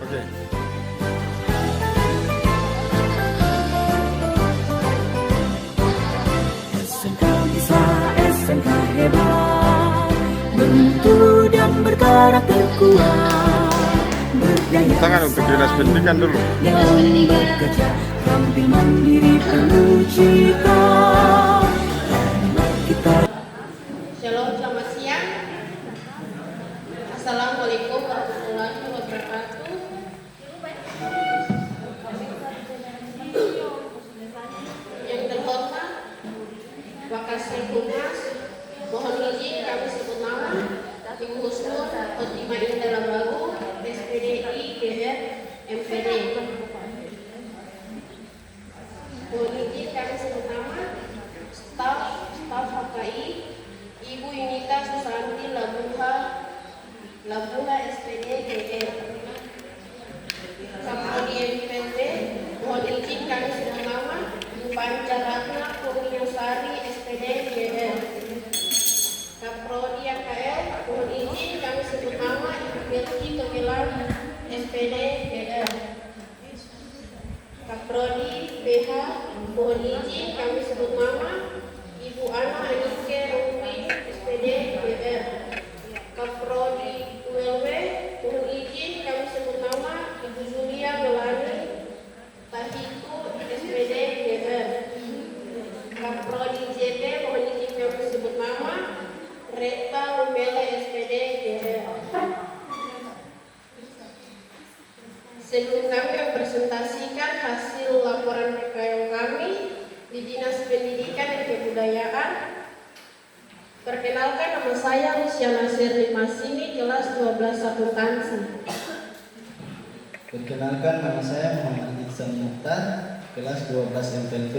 Oke. SMK bisa, SMK hebat, bermutu dan berkarakter kuat, berdaya Tangan untuk dinas pendidikan dulu. dan bekerja, tampil mandiri penuh cita. Kita Shalom, selamat siang. Assalamualaikum warahmatullahi wabarakatuh. Yang terhormat, Wakasih Humas, mohon izin kami sebut nama Ibu Husnul Khotimah Indah Baru, SPDI GR MPD. Mohon izin kami sebut nama staf HKI Ibu Yunita Susanti Labuha SPD GR. Kapolri MPD, mohon izin kami sebut nama Ibu Pancaratna Kurniasari SPD GR. Kaprodi KL, mohon izin kami sebut nama Ibu Birki Togelan SPD GR. Kaprodi BH, mohon izin kami sebut nama Ibu Ana Anike Rumi SPD GR. Kaprodi ULW, mohon izin kami sebut nama Ibu Julia Melani Tahiku SPD GR. Kaprodi JP, mohon izin kami sebut nama Reta Umbele SPD GR. Sebelum kami mempresentasikan hasil laporan PKL kami di Dinas Pendidikan dan Kebudayaan, perkenalkan nama saya Luciana Serli Masini, kelas 12 akuntansi. Perkenalkan, nama saya Muhammad Ihsan Mukhtar, kelas 12 MPLV.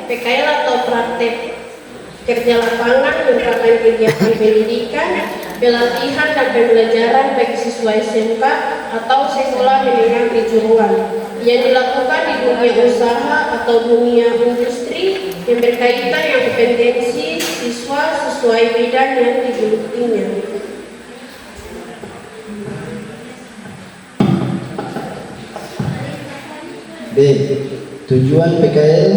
PKL atau praktek kerja lapangan merupakan kegiatan pendidikan, pelatihan dan pembelajaran bagi siswa SMK atau sekolah menengah kejuruan yang dilakukan di dunia usaha atau dunia industri yang berkaitan dengan kompetensi siswa sesuai bidang yang digelutinya. B. Tujuan PKL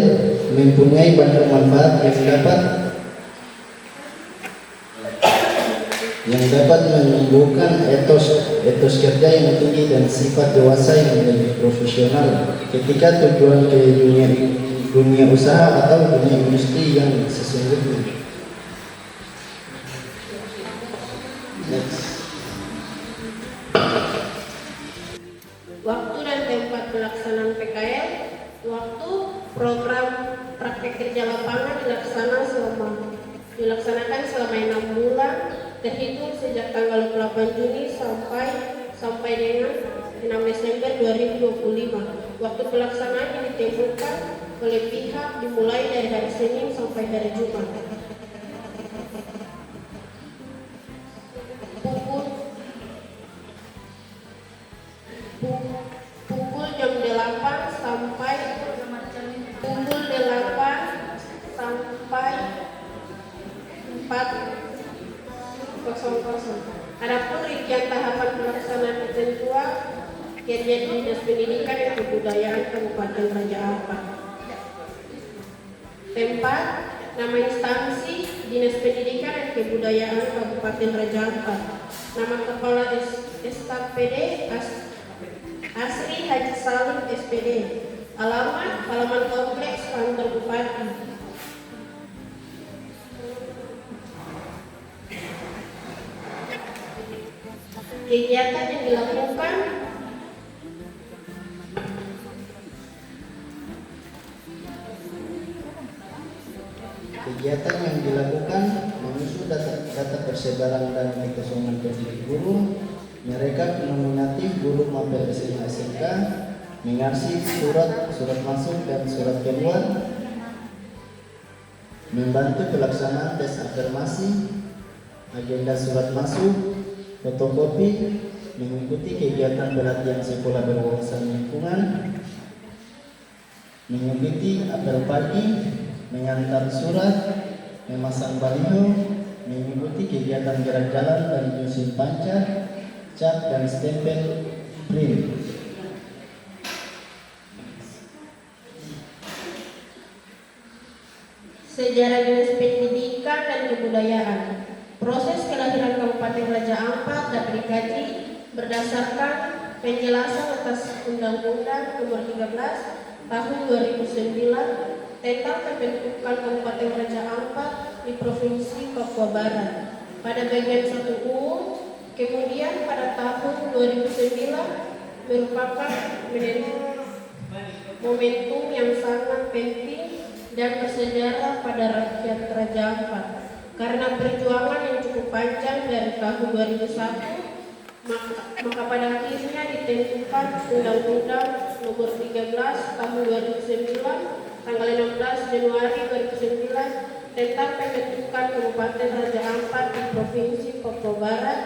mempunyai banyak manfaat yang dapat menumbuhkan etos kerja yang tinggi dan sifat dewasa yang lebih profesional ketika tujuan ke dunia usaha atau dunia industri yang sesungguhnya. Next. Waktu dan tempat pelaksanaan PKL. Waktu program praktek kerja lapangan dilaksanakan selama 6 bulan terhitung sejak tanggal 8 Juni sampai dengan 6 Desember 2025. Waktu pelaksanaan yang ditentukan oleh pihak dimulai dari hari Senin sampai hari Jumat. Pukul jam 8 sampai 4:00. Adapun rincian tahapan pelaksanaan ketentuan kerja di Dinas Pendidikan dan Kebudayaan Kabupaten Raja Ampat. Tempat, nama instansi Dinas Pendidikan dan Kebudayaan Kabupaten Raja Ampat. Nama Kepala Staf PD Asri Haji Salim SPD. Alamat halaman kompleks kantor Bupati. Kegiatan yang dilakukan menyusun data persebaran dan kekosongan pendidik guru, merekap nominatif guru mapel SMA SMK, mengarsip surat masuk dan surat keluar, membantu pelaksanaan tes afirmasi, agenda surat masuk, fotokopi, mengikuti kegiatan pelatihan sekolah berwawasan lingkungan, mengikuti apel pagi, mengantar surat, memasang baliho, mengikuti kegiatan gerak jalan dan nyusun pancar, cat dan stempel print. Sejarah Dinas Pendidikan dan Kebudayaan. Proses kelahiran Kabupaten Raja Ampat dapat dikaji berdasarkan penjelasan atas Undang-Undang Nomor 13 Tahun 2009 tentang pembentukan Kabupaten Raja Ampat di Provinsi Papua Barat pada bagian 1U. Kemudian pada tahun 2009 merupakan momentum yang sangat penting dan bersejarah pada rakyat Raja Ampat karena perjuangan yang cukup panjang dari tahun 2001 maka pada akhirnya ditentukan Undang-Undang Nomor 13 Tahun 2009 tanggal 16 Januari 2009 tentang pembentukan Kabupaten Raja Ampat di Provinsi Papua Barat.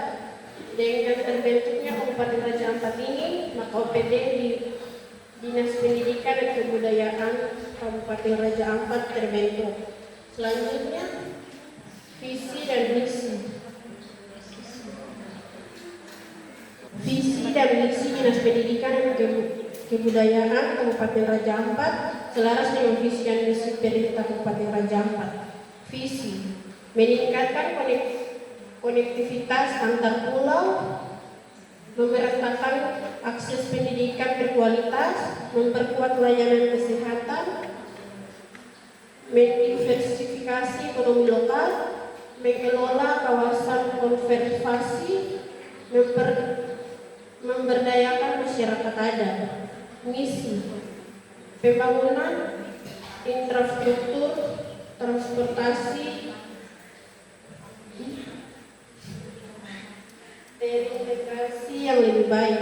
Dengan terbentuknya Kabupaten Raja Ampat ini, maka OPD di Dinas Pendidikan dan Kebudayaan Kabupaten Raja Ampat terbentuk. Selanjutnya, visi dan misi. Visi dan misi Dinas Pendidikan dan Kebudayaan Kabupaten Raja Ampat selaras dengan visi dan misi Pemerintah Kabupaten Raja Ampat. Visi: meningkatkan konektivitas antar pulau, memeratakan akses pendidikan berkualitas, memperkuat layanan kesehatan, mendiversifikasi ekonomi lokal, mengelola kawasan konservasi, memberdayakan masyarakat adat. Misi: pembangunan infrastruktur transportasi terintegrasi yang lebih baik,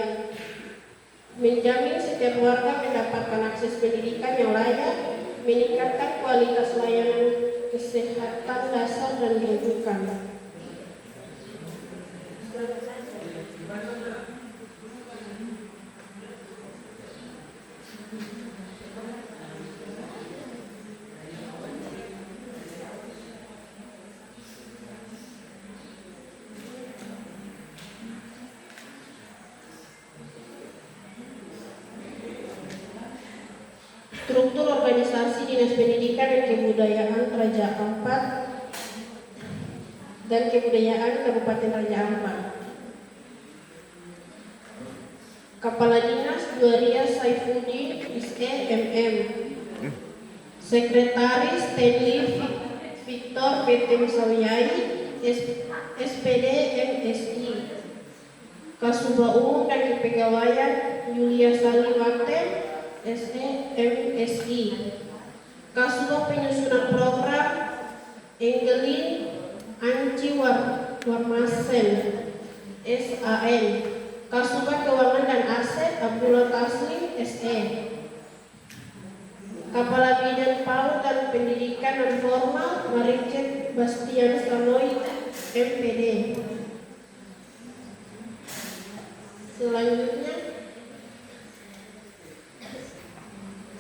menjamin setiap warga mendapatkan akses pendidikan yang layak, meningkatkan kualitas layanan kesehatan dasar dan rujukan. Struktur organisasi Dinas Pendidikan dan Kebudayaan Raja Ampat dan Kebudayaan Kabupaten Raja Ampat. Kepala Dinas Dwaria Saifuddin SE MM. Sekretaris Stanley Victor PT Misawiai SPD MSI. Kasubag Umum dan Kepegawaian Yulia Saliwate SE MSI. Kasubag Penyusunan Program Engelin Anci Warmasen SAN. Kasubag Keuangan dan Aset Abdullah Taslim SE. Kepala Bidang PAUD dan Pendidikan non Formal Maricet Bastian Sanoy MPD. Selanjutnya,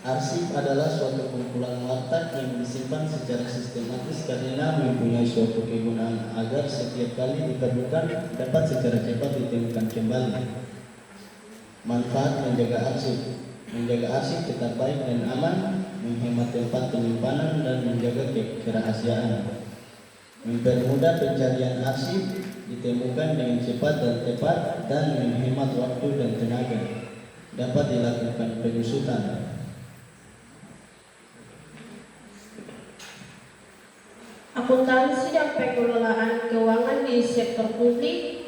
arsip adalah suatu kumpulan warta yang disimpan secara sistematis karena mempunyai suatu kegunaan agar setiap kali diperlukan dapat secara cepat ditemukan kembali. Manfaat menjaga arsip. Menjaga arsip tetap baik dan aman, menghemat tempat penyimpanan dan menjaga kerahasiaan. Mempermudah pencarian arsip, ditemukan dengan cepat dan tepat dan menghemat waktu dan tenaga. Dapat dilakukan pengusutan. akuntansi dan pengelolaan keuangan di sektor publik.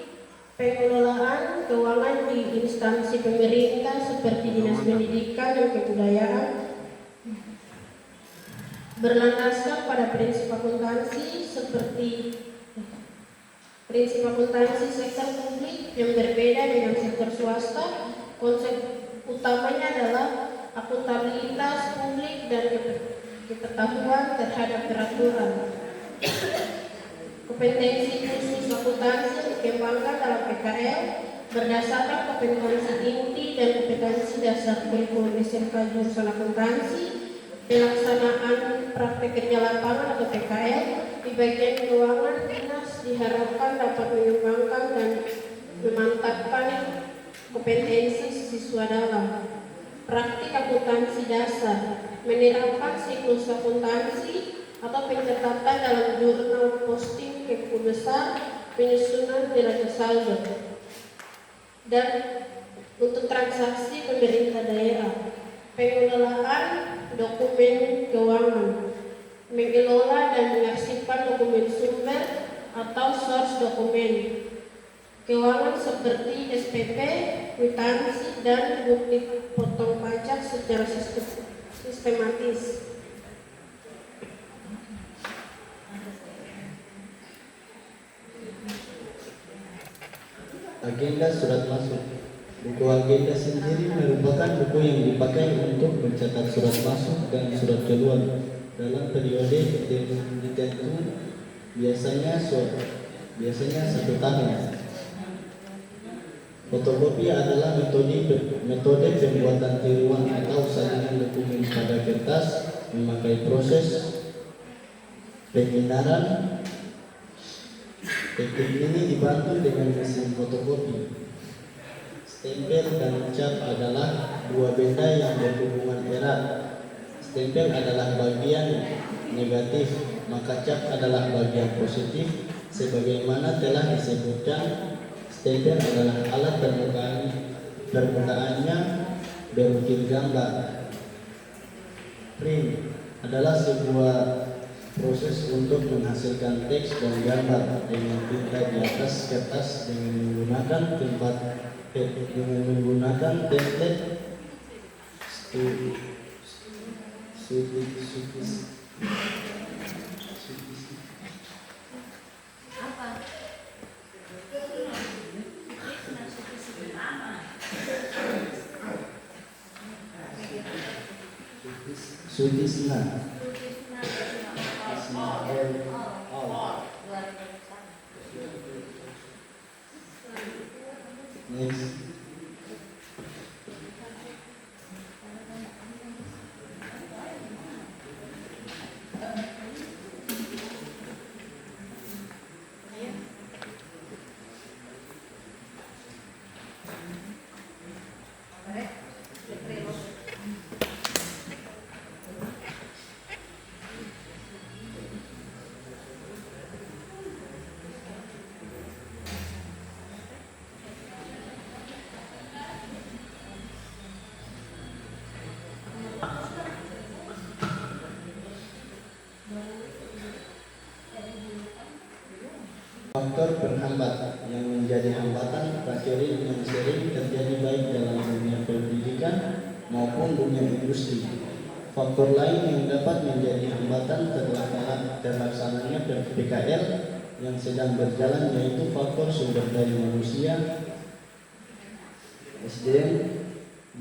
Pengelolaan keuangan di instansi pemerintah seperti Dinas Pendidikan dan Kebudayaan berlandaskan pada prinsip akuntansi seperti prinsip akuntansi sektor publik yang berbeda dengan sektor swasta. Konsep utamanya adalah akuntabilitas publik dan kepatuhan terhadap peraturan. Kompetensi khusus akuntansi dikembangkan dalam PKL berdasarkan kompetensi inti dan kompetensi dasar kurikulum SMK jurusan akuntansi, pelaksanaan praktek kerja lapangan atau PKL di bagian keuangan dinas diharapkan dapat mengembangkan dan memantapkan kompetensi siswa dalam praktik akuntansi dasar, menerapkan siklus akuntansi atau pencatatan dalam jurnal posting keku besar, penyusunan neraca saldo, dan untuk transaksi pemerintah daerah, pengelolaan dokumen keuangan, mengelola dan mengarsipkan dokumen sumber atau source dokumen keuangan seperti SPP, kwitansi, dan bukti potong pajak secara sistematis. Agenda surat masuk. Buku agenda sendiri merupakan buku yang dipakai untuk mencatat surat masuk dan surat keluar dalam periode tertentu, biasanya 1 tahun. Fotokopi adalah metode pembuatan tiruan atau salinan dokumen pada kertas memakai proses penyinaran. Teknik ini dibantu dengan mesin fotokopi. Stempel dan cap adalah dua benda yang berhubungan erat. Stempel adalah bagian negatif, maka cap adalah bagian positif. Sebagaimana telah disebutkan, stempel adalah alat permukaannya berukir gambar. Print adalah sebuah proses untuk menghasilkan teks dan gambar dengan tinta di atas kertas dengan menggunakan template Sutisna. Next. Faktor penghambat yang menjadi hambatan prakterik yang sering terjadi baik dalam dunia pendidikan maupun dunia industri. Faktor lain yang dapat menjadi hambatan terlaksananya PKL yang sedang berjalan yaitu faktor sumber daya manusia SDM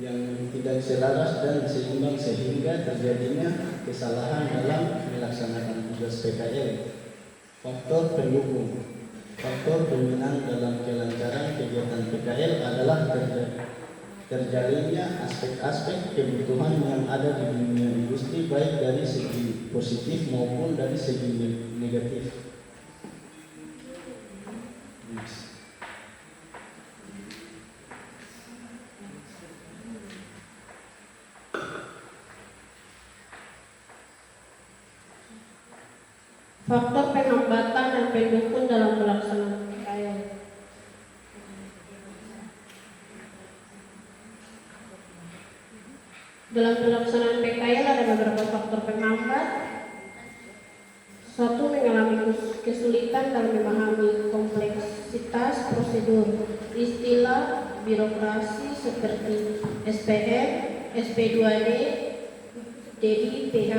yang tidak selaras dan seimbang sehingga terjadinya kesalahan dalam melaksanakan tugas PKL. Faktor pendukung. Faktor dominan dalam kelancaran kegiatan PKL adalah terjalinnya aspek-aspek kebutuhan yang ada di dunia industri baik dari segi positif maupun dari segi negatif. Faktor penghambatan dan pendukung dalam pelaksanaan PKL. Dalam pelaksanaan PKL ada beberapa faktor penghambat. 1. Mengalami kesulitan dalam memahami kompleksitas prosedur, istilah birokrasi seperti SPM, SP2D, DI, PH,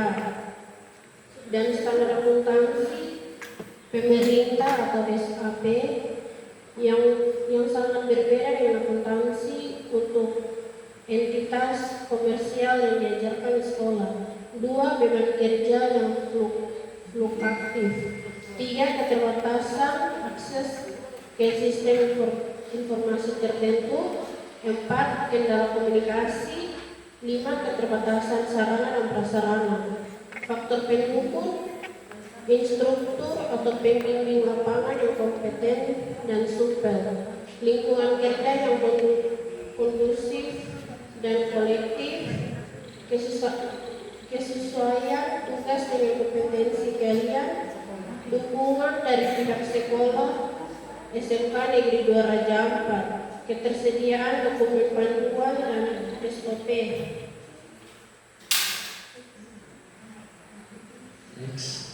dan standar akuntansi pemerintah atau SAP yang sangat berbeda dengan akuntansi untuk entitas komersial yang diajarkan di sekolah. 2. Beban kerja yang fluktuatif. 3. Keterbatasan akses ke sistem informasi tertentu. 4. Kendala komunikasi. 5. Keterbatasan sarana dan prasarana. Faktor pendukung instruktur atau pembimbing lapangan yang kompeten dan supel, lingkungan kerja yang kondusif dan kolektif, kesesuaian tugas dengan kompetensi kalian, dukungan dari pihak sekolah SMK Negeri 2 Raja Ampat, ketersediaan dokumen panduan dan SOP. Next.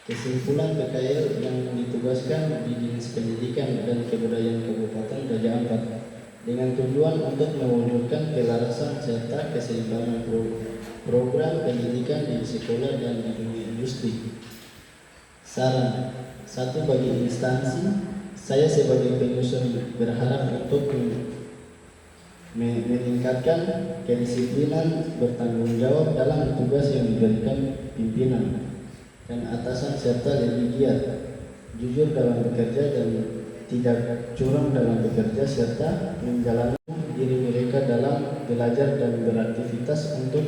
Kesimpulan PKL yang ditugaskan di Dinas Pendidikan dan Kebudayaan Kabupaten Raja Ampat dengan tujuan untuk mewujudkan kelarasan serta keseimbangan program pendidikan di sekolah dan di dunia industri. Saran, satu bagi instansi, saya sebagai penyusun berharap untuk meningkatkan kedisiplinan bertanggung jawab dalam tugas yang diberikan pimpinan dan atasan serta lebih giat, jujur dalam bekerja dan tidak curang dalam bekerja serta menjalankan diri mereka dalam belajar dan beraktivitas untuk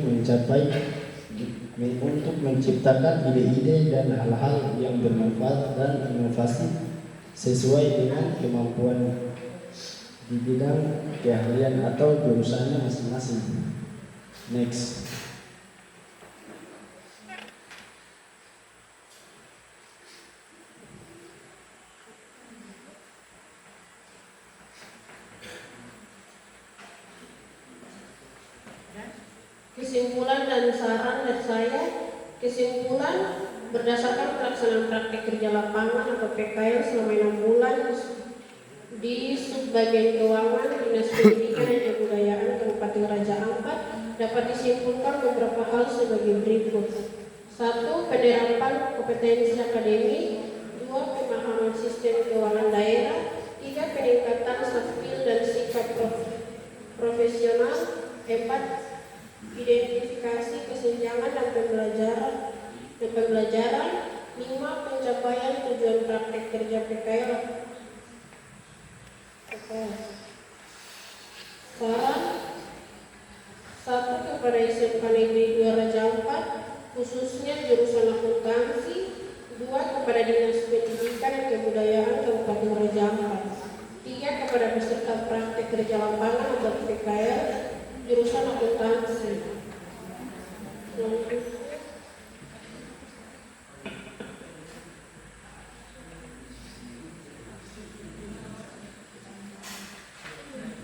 menciptakan ide-ide dan hal-hal yang bermanfaat dan inovasi sesuai dengan kemampuan di bidang keahlian atau jurusannya masing-masing. Next. Kesimpulan dan saran dari saya. Kesimpulan, berdasarkan pelaksanaan praktek kerja lapangan atau PKL selama 6 bulan di Subbagian Keuangan Dinas Pendidikan dan Kebudayaan Kabupaten Raja Ampat, dapat disimpulkan beberapa hal sebagai berikut. 1. Penerapan kompetensi akademik. 2. Pemahaman sistem keuangan daerah. 3. Peningkatan soft skill dan sikap profesional. 4. Identifikasi kesenjangan dan pembelajaran. 5. Pencapaian tujuan praktek kerja PKL. Saran 1. Kepada SMK Negeri 2 Raja Ampat, khususnya jurusan akuntansi. 2. Kepada Dinas Pendidikan dan Kebudayaan Kabupaten Raja Ampat. 3. Kepada peserta praktek kerja lapangan atau PKL jurusan akuntansi.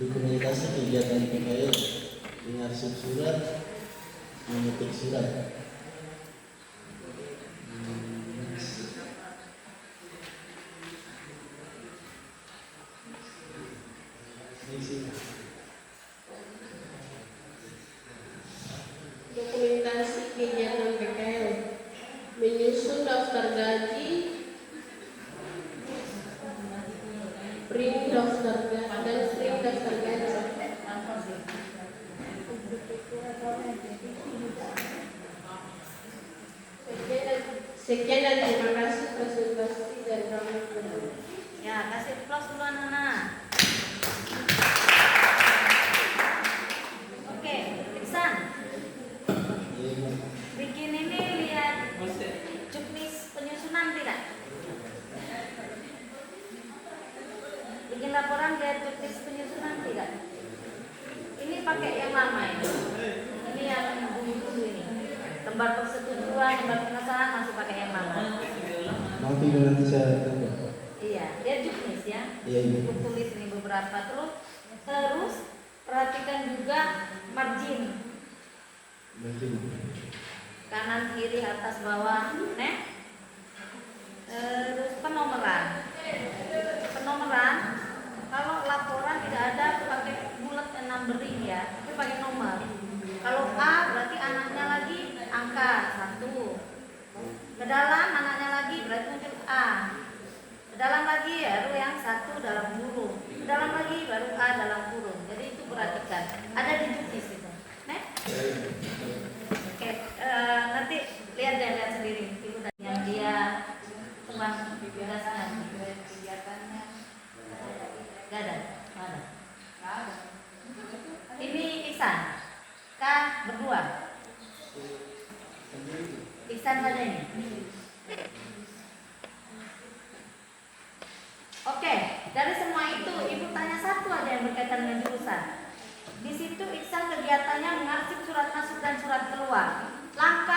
Dokumentasi kegiatan PKL, mengarsip surat, mengetik surat. Dokumentasi kegiatan PKL, menyusun daftar gaji, print daftar gaji dan print daftar gaji. Sekian dan terima kasih presentasi dari kami. Ya, kasih plus dulu anak-anak. Oke, Iksan. Bikin ini lihat juknis penyusunan tidak? Bikin laporan lihat juknis penyusunan tidak? Ini pakai yang lama ini. Ini yang dulu ini. Lembar persetujuan, lembar pengesahan masih pakai yang lama. Nanti saya tunggu. Iya, lihat juknis ya. Iya. Tulis ini beberapa terus perhatikan juga margin. Kanan kiri atas bawah, terus penomoran. Kalau laporan tidak ada pakai bulat numbering ya, tapi pakai nomor. Kalau A berarti anaknya lagi angka 1. Ke dalam anaknya lagi berarti muncul A. Ke dalam lagi baru yang 1 dalam kurung. Ke dalam lagi baru A dalam kurung. Jadi itu perhatikan. Ada di juknis itu. Oke, nanti lihat sendiri. Itu yang dia tuang tugasnya kegiatannya. Iksan? Kah berdua? Iksan saja ini. Oke, dari semua itu Ibu tanya satu aja yang berkaitan dengan jurusan. Di situ Iksan kegiatannya mengarsip surat masuk dan surat keluar. Langkah